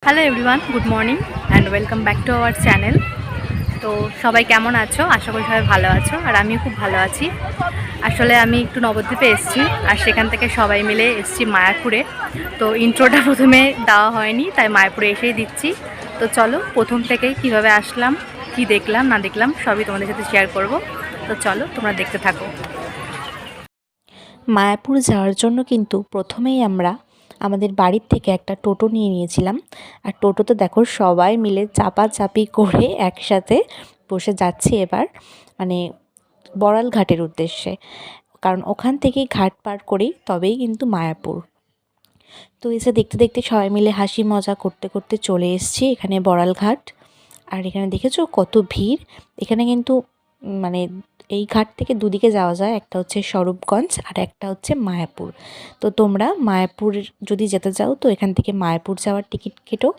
Hello everyone, good morning and welcome back to our channel. তো সবাই কেমন আছো? আশা করি সবাই ভালো আছো, আর আমিও খুব ভালো আছি। আসলে আমি একটু নবদ্বীপে এসেছি, আর সেখান থেকে সবাই মিলে এসেছি মায়াপুরে। তো ইন্ট্রোটা প্রথমে দেওয়া হয়নি, তাই মায়াপুরে এসেই দিচ্ছি। তো চলো, প্রথম থেকেই কিভাবে আসলাম, কি দেখলাম না দেখলাম সবই তোমাদের সাথে শেয়ার করব। তো চলো, তোমরা দেখতে থাকো। মায়াপুর যাওয়ার জন্য কিন্তু প্রথমেই আমরা আমাদের বাড়ির থেকে একটা টোটো নিয়ে নিয়েছিলাম। আর টোটোতে দেখো সবাই মিলে চাপাচাপি করে একসাথে বসে যাচ্ছি এবার, মানে বড়াল ঘাটের উদ্দেশ্যে। কারণ ওখান থেকেই ঘাট পার করেই তবেই কিন্তু মায়াপুর। তো এসে দেখতে দেখতে সবাই মিলে হাসি মজা করতে করতে চলে এসেছি এখানে বড়াল ঘাট। আর এখানে দেখেছো কত ভিড়। এখানে কিন্তু মানে এই ঘাট থেকে দুদিকে যাওয়া যায়, একটা হচ্ছে স্বরূপগঞ্জ আর একটা হচ্ছে মায়াপুর। তো তোমরা মায়াপুর যদি যেতে চাও তো এখান থেকে মায়াপুর যাওয়ার টিকিট কেটো।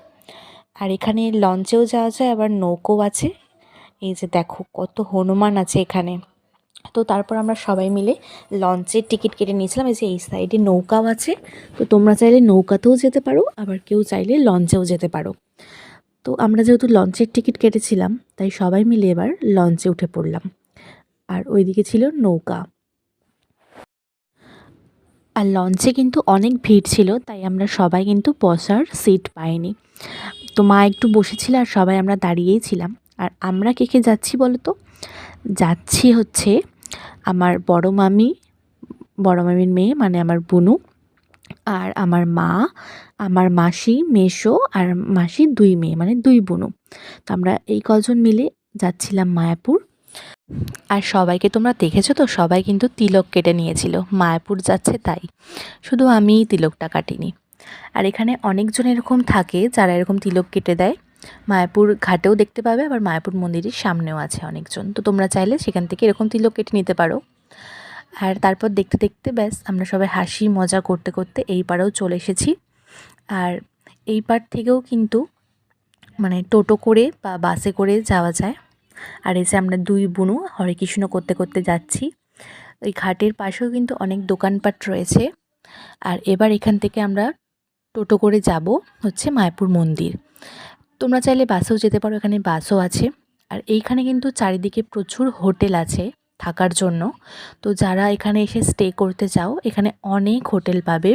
আর এখানে লঞ্চেও যাওয়া যায়, আবার নৌকোও আছে। এই যে দেখো কত হনুমান আছে এখানে। তো তারপর আমরা সবাই মিলে লঞ্চের টিকিট কেটে নিয়েছিলাম। এই যে এই সাইডে নৌকাও আছে, তো তোমরা চাইলে নৌকাতেও যেতে পারো, আবার কেউ চাইলে লঞ্চেও যেতে পারো। তো আমরা যেহেতু লঞ্চের টিকিট কেটেছিলাম তাই সবাই মিলে এবার লঞ্চে উঠে পড়লাম। আর ওইদিকে ছিল নৌকা। আর লঞ্চে কিন্তু অনেক ভিড় ছিল, তাই আমরা সবাই কিন্তু বসার সিট পাইনি। তো মা একটু বসেছিল আর সবাই আমরা দাঁড়িয়েই ছিলাম। আর আমরা কে কে যাচ্ছি বলো তো? যাচ্ছি হচ্ছে আমার বড় মামির মেয়ে মানে আমার বুনু, আর আমার মা, আমার মাসি, মেসো আর মাসির 2 মেয়ে মানে 2 বুনু। তো আমরা এই কজন মিলে যাচ্ছিলাম মায়াপুর। আর সবাইকে তোমরা দেখেছো তো, সবাই কিন্তু তিলক কেটে নিয়েছিল, মায়াপুর যাচ্ছে তাই। শুধু আমিই তিলকটা কাটিনি। আর এখানে অনেকজন এরকম থাকে যারা এরকম তিলক কেটে দেয়। মায়াপুর ঘাটেও দেখতে পাবে, আবার মায়াপুর মন্দিরের সামনেও আছে অনেকজন। তো তোমরা চাইলে সেখান থেকে এরকম তিলক কেটে নিতে পারো। আর তারপর দেখতে দেখতে ব্যাস আমরা সবাই হাসি মজা করতে করতে এই পাড়েও চলে এসেছি। আর এই পাড় থেকেও কিন্তু মানে টোটো করে বা বাসে করে যাওয়া যায়। আর এই যে আমরা 2 বুনু হরে কৃষ্ণ করতে করতে যাচ্ছি। ওই ঘাটের পাশেও কিন্তু অনেক দোকানপাট রয়েছে। আর এবার এখান থেকে আমরা টোটো করে যাব হচ্ছে মায়াপুর মন্দির। তোমরা চাইলে বাসেও যেতে পারো, এখানে বাসও আছে। আর এইখানে কিন্তু চারিদিকে প্রচুর হোটেল আছে থাকার জন্য। তো যারা এখানে এসে স্টে করতে চাও, এখানে অনেক হোটেল পাবে।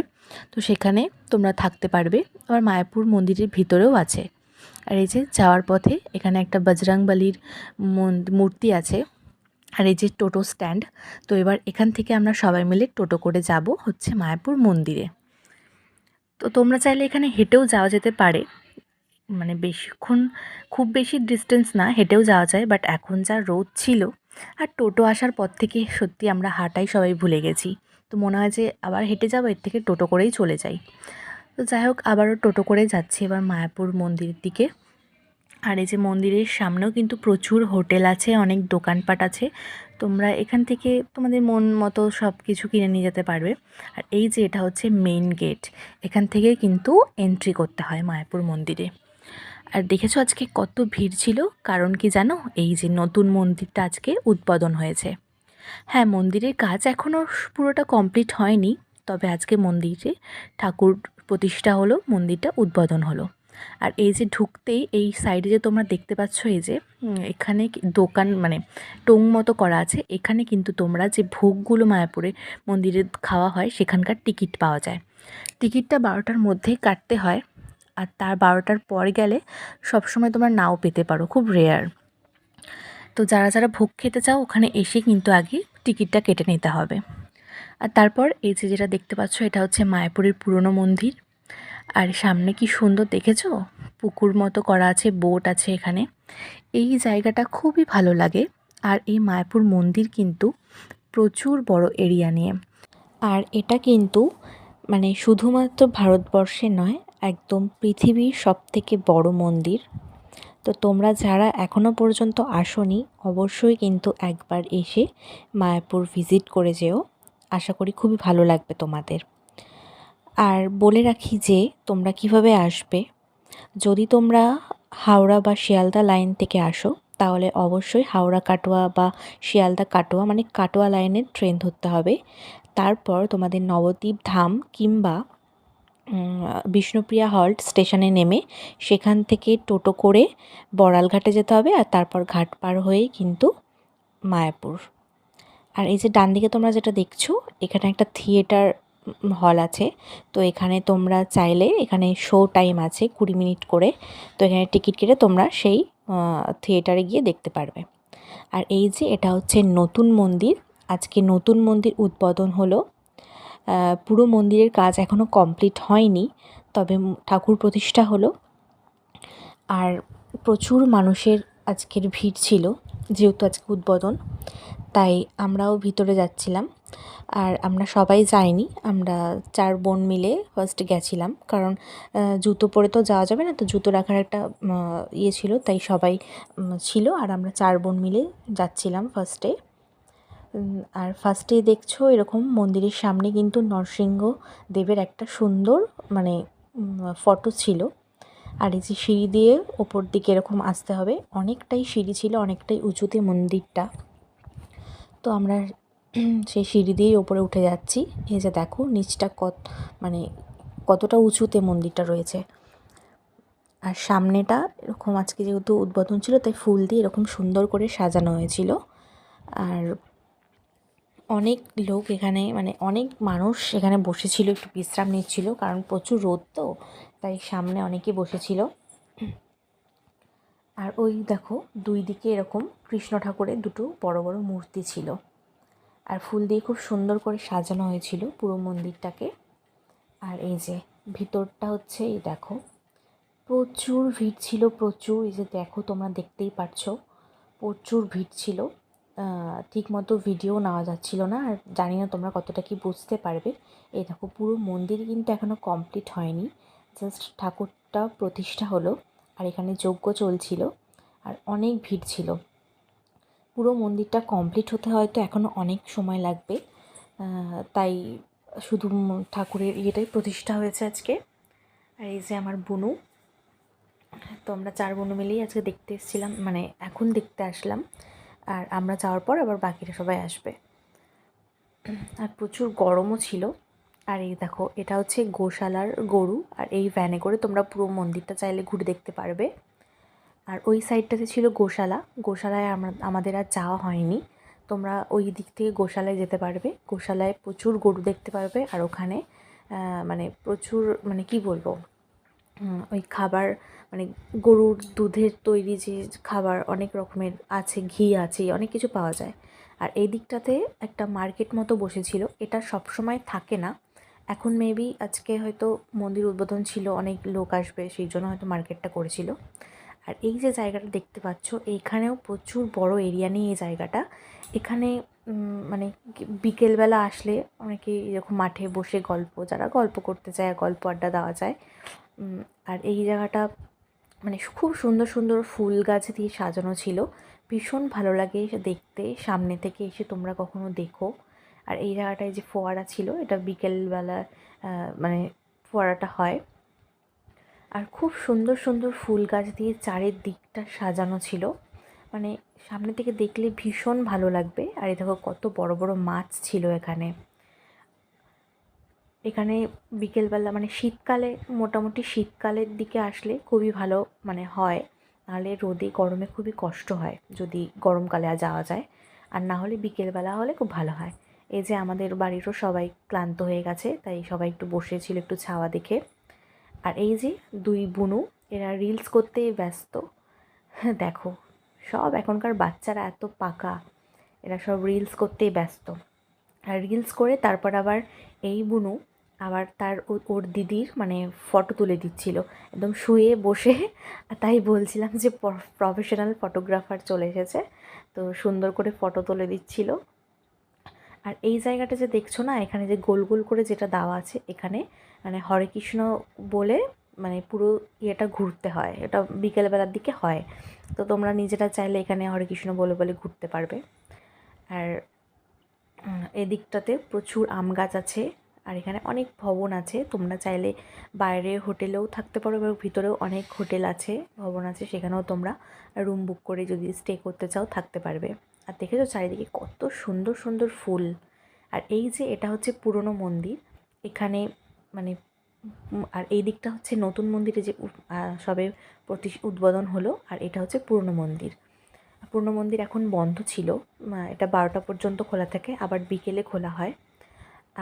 তো সেখানে তোমরা থাকতে পারবে। আবার মায়াপুর মন্দিরের ভিতরেও আছে। আর এই যে যাওয়ার পথে এখানে একটা বজরংবলীর মূর্তি আছে। আর এই যে টোটো স্ট্যান্ড। তো এবার এখান থেকে আমরা সবাই মিলে টোটো করে যাব হচ্ছে মায়াপুর মন্দিরে। তো তোমরা চাইলে এখানে হেঁটেও যাওয়া যেতে পারে, মানে বেশিক্ষণ খুব বেশি ডিস্টেন্স না, হেঁটেও যাওয়া যায়। বাট এখন যা রোদ ছিল আর টোটো আসার পর থেকে সত্যি আমরা হাঁটাই সবাই ভুলে গেছি। তো মনে হয় যে আবার হেঁটে যাবো, এর থেকে টোটো করেই চলে যাই। তো যাই হোক, আবারও টোটো করে যাচ্ছি এবার মায়াপুর মন্দিরের দিকে। আর এই যে মন্দিরের সামনেও কিন্তু প্রচুর হোটেল আছে, অনেক দোকানপাট আছে। তোমরা এখান থেকে তোমাদের মন মতো সব কিছু কিনে নিয়ে যেতে পারবে। আর এই যে এটা হচ্ছে মেইন গেট, এখান থেকে কিন্তু এন্ট্রি করতে হয় মায়াপুর মন্দিরে। আর দেখেছো আজকে কত ভিড় ছিল, কারণ কি জানো? এই যে নতুন মন্দিরটা আজকে উদ্বোধন হয়েছে। হ্যাঁ, মন্দিরের কাজ এখনও পুরোটা কমপ্লিট হয়নি, তবে আজকে মন্দিরে ঠাকুর প্রতিষ্ঠা হলো, মন্দিরটা উদ্বোধন হলো। আর এই যে ঢুকতেই এই সাইডে যে তোমরা দেখতে পাচ্ছ, এই যে এখানে দোকান মানে টোং মতো করা আছে, এখানে কিন্তু তোমরা যে ভোগগুলো মায়াপুরে মন্দিরে খাওয়া হয় সেখানকার টিকিট পাওয়া যায়। টিকিটটা 12টার মধ্যেই কাটতে হয়। আর তার 12টার পর গেলে সবসময় তোমরা নাও পেতে পারো, খুব রেয়ার। তো যারা যারা ভোগ খেতে চাও ওখানে এসে কিন্তু আগে টিকিটটা কেটে নিতে হবে। আর তারপর এই যে যেটা দেখতে পাচ্ছ, এটা হচ্ছে মায়াপুরের পুরনো মন্দির। আর সামনে কি সুন্দর দেখেছো, পুকুর মতো করা আছে, বোট আছে এখানে। এই জায়গাটা খুবই ভালো লাগে। আর এই মায়াপুর মন্দির কিন্তু প্রচুর বড় এরিয়া নিয়ে। আর এটা কিন্তু মানে শুধুমাত্র ভারতবর্ষে নয়, একদম পৃথিবীর সবথেকে বড় মন্দির। তো তোমরা যারা এখনও পর্যন্ত আসোনি, অবশ্যই কিন্তু একবার এসে মায়াপুর ভিজিট করে যেও। আশা করি খুবই ভালো লাগবে তোমাদের। আর বলে রাখি যে তোমরা কিভাবে আসবে। যদি তোমরা হাওড়া বা শিয়ালদা লাইন থেকে আসো, তাহলে অবশ্যই হাওড়া কাটোয়া বা শিয়ালদা কাটোয়া মানে কাটোয়া লাইনের ট্রেন ধরতে হবে। তারপর তোমাদের নবদ্বীপ ধাম কিংবা বিষ্ণুপ্রিয়া হল্ট স্টেশনে নেমে সেখান থেকে টোটো করে বড়ালঘাটে যেতে হবে, আর তারপর ঘাট পার হয়েই কিন্তু মায়াপুর। আর এই যে ডান দিকে তোমরা যেটা দেখছো, এখানে একটা থিয়েটার হল আছে। তো এখানে তোমরা চাইলে, এখানে শো টাইম আছে 20 মিনিট করে, তো এখানে টিকিট কেটে তোমরা সেই থিয়েটারে গিয়ে দেখতে পারবে। আর এই যে এটা হচ্ছে নতুন মন্দির, আজকে নতুন মন্দির উদ্বোধন হলো। পুরো মন্দিরের কাজ এখনও কমপ্লিট হয়নি, তবে ঠাকুর প্রতিষ্ঠা হলো। আর প্রচুর মানুষের আজকের ভিড় ছিল, যেহেতু আজকে উদ্বোধন, তাই আমরাও ভিতরে যাচ্ছিলাম। আর আমরা সবাই যাইনি, আমরা 4 বোন মিলে ফার্স্টে গেছিলাম, কারণ জুতো পরে তো যাওয়া যাবে না, তো জুতো রাখার একটা ইয়ে ছিল, তাই সবাই ছিল। আর আমরা 4 বোন মিলে যাচ্ছিলাম ফার্স্টে। আর ফার্স্টেই দেখছো এরকম মন্দিরের সামনে কিন্তু নরসিংহ দেবের একটা সুন্দর মানে ফটো ছিল। আর এই যে সিঁড়ি দিয়ে ওপর দিকে এরকম আসতে হবে, অনেকটাই সিঁড়ি ছিল, অনেকটাই উঁচুতে মন্দিরটা। তো আমরা সেই সিঁড়ি দিয়েই ওপরে উঠে যাচ্ছি। এই যে দেখো নিচটা মানে কতটা উঁচুতে মন্দিরটা রয়েছে। আর সামনেটা এরকম আজকে যেহেতু উদ্বোধন ছিল, তাই ফুল দিয়ে এরকম সুন্দর করে সাজানো হয়েছিল। আর অনেক লোক এখানে, মানে অনেক মানুষ এখানে বসেছিল, একটু বিশ্রাম নিচ্ছিল, কারণ প্রচুর রোদ, তো তাই সামনে অনেকে বসেছিল। আর ওই দেখো দুই দিকে এরকম কৃষ্ণ ঠাকুরের দুটো বড় বড় মূর্তি ছিল, আর ফুল দিয়ে খুব সুন্দর করে সাজানো হয়েছিল পুরো মন্দিরটাকে। আর এই যে ভিতরটা হচ্ছে, এই দেখো প্রচুর ভিড় ছিল, প্রচুর। এই যে দেখো তোমরা দেখতেই পারছো প্রচুর ভিড় ছিল। ঠিক মতো ভিডিও নেওয়া যাচ্ছিল না, আর জানি না তোমরা কতটা কি বুঝতে পারবে। এই দেখো পুরো মন্দির কিন্তু এখনও কমপ্লিট হয়নি, জাস্ট ঠাকুরটা প্রতিষ্ঠা হলো, আর এখানে যজ্ঞ চলছিল, আর অনেক ভিড় ছিল। পুরো মন্দিরটা কমপ্লিট হতে হয়তো এখনও অনেক সময় লাগবে, তাই শুধু ঠাকুরের ইয়েটাই প্রতিষ্ঠা হয়েছে আজকে। আর এই যে আমার বুনু, তো আমরা 4 বোন মিলেই আজকে দেখতে এসেছিলাম, মানে এখন দেখতে আসলাম। আর আমরা যাওয়ার পর আবার বাকিরা সবাই আসবে। আর প্রচুর গরমও ছিল। আর এই দেখো এটা হচ্ছে গোশালার গরু, আর এই ভ্যানে করে তোমরা পুরো মন্দিরটা চাইলে ঘুরে দেখতে পারবে। আর ওই সাইডটাতে ছিল গোশালা, গোশালায় আমাদের আর যাওয়া হয়নি। তোমরা ওই দিক থেকে গোশালায় যেতে পারবে, গোশালায় প্রচুর গরু দেখতে পারবে। আর ওখানে মানে প্রচুর, মানে কি বলবো, ওই খাবার, মানে গরুর দুধের তৈরি যে খাবার অনেক রকমের আছে, ঘি আছে, অনেক কিছু পাওয়া যায়। আর এই দিকটাতে একটা মার্কেট মতো বসেছিল, এটা সব সময় থাকে না, এখন মেবি আজকে হয়তো মন্দির উদ্বোধন ছিল, অনেক লোক আসবে সেই জন্য হয়তো মার্কেটটা করেছিল। আর এই যে জায়গাটা দেখতে পাচ্ছ, এইখানেও প্রচুর বড় এরিয়া নিয়ে এই জায়গাটা। এখানে মানে বিকেলবেলা আসলে অনেকে এরকম মাঠে বসে যারা গল্প করতে চায়, গল্প আড্ডা দেওয়া যায়। আর এই জায়গাটা মানে খুব সুন্দর সুন্দর ফুল গাছ দিয়ে সাজানো ছিল, ভীষণ ভালো লাগে দেখতে, সামনে থেকে এসে তোমরা কখনো দেখো। আর এই জায়গাটায় যে ফোয়ারা ছিল, এটা বিকেলবেলা মানে ফোয়ারাটা হয়। আর খুব সুন্দর সুন্দর ফুল গাছ দিয়ে চারিদিকটা সাজানো ছিল, মানে সামনে থেকে দেখলে ভীষণ ভালো লাগবে। আর এই দেখো কত বড় বড় মাছ ছিল এখানে। এখানে বিকেলবেলা, মানে শীতকালে, মোটামুটি শীতকালের দিকে আসলে খুবই ভালো মানে হয়, নাহলে রোদে গরমে খুবই কষ্ট হয় যদি গরমকালে যাওয়া যায়। আর না হলে বিকেলবেলা হলে খুব ভালো হয়। এই যে আমাদের বাড়িরও সবাই ক্লান্ত হয়ে গেছে, তাই সবাই একটু বসেছিল একটু ছাওয়া দেখে। আর এই যে 2 বুনু, এরা রিলস করতেই ব্যস্ত। দেখো সব এখনকার বাচ্চারা এত পাকা, এরা সব রিলস করতেই ব্যস্ত। আর রিলস করে তারপর আবার এই বুনু আবার তার ওর দিদির মানে ফটো তুলে দিচ্ছিল একদম শুয়ে বসে। তাই বলছিলাম যে প্রফেশনাল ফটোগ্রাফার চলে এসেছে, তো সুন্দর করে ফটো তুলে দিচ্ছিল। আর এই জায়গাটা যে দেখছো না, এখানে যে গোল গোল করে যেটা দেওয়া আছে, এখানে মানে হরে কৃষ্ণ বলে মানে পুরো ইয়েটা ঘুরতে হয়, এটা বিকেলবেলার দিকে হয়। তো তোমরা নিজেরা চাইলে এখানে হরে কৃষ্ণ বলে বলে ঘুরতে পারবে। আর এদিকটাতে প্রচুর আম গাছ আছে, আর এখানে অনেক ভবন আছে, তোমরা চাইলে বাইরে হোটেলেও থাকতে পারো, এবং ভিতরেও অনেক হোটেল আছে, ভবন আছে, সেখানেও তোমরা রুম বুক করে যদি স্টে করতে চাও থাকতে পারবে। আর দেখেছো চারিদিকে কত সুন্দর সুন্দর ফুল। আর এই যে এটা হচ্ছে পুরনো মন্দির, এখানে মানে আর এই দিকটা হচ্ছে নতুন মন্দিরে যে সবে উদ্বোধন হলো, আর এটা হচ্ছে পুরনো মন্দির। পুরনো মন্দির এখন বন্ধ ছিল, এটা 12টা পর্যন্ত খোলা থাকে, আবার বিকেলে খোলা হয়।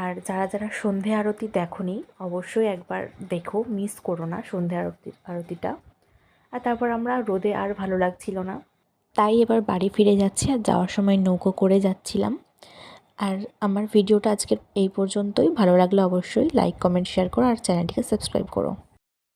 আর যারা যারা সন্ধে আরতি দেখোনি অবশ্যই একবার দেখো, মিস করো না সন্ধে আরতিটা। আর তারপর আমরা রোদে আর ভালো লাগছিল না, তাই এবার বাড়ি ফিরে যাচ্ছি। আর যাওয়ার সময় নৌকো করে যাচ্ছিলাম। আর আমার ভিডিওটা আজকের এই পর্যন্তই। ভালো লাগলে অবশ্যই লাইক, কমেন্ট, শেয়ার করো আর চ্যানেলটিকে সাবস্ক্রাইব করো।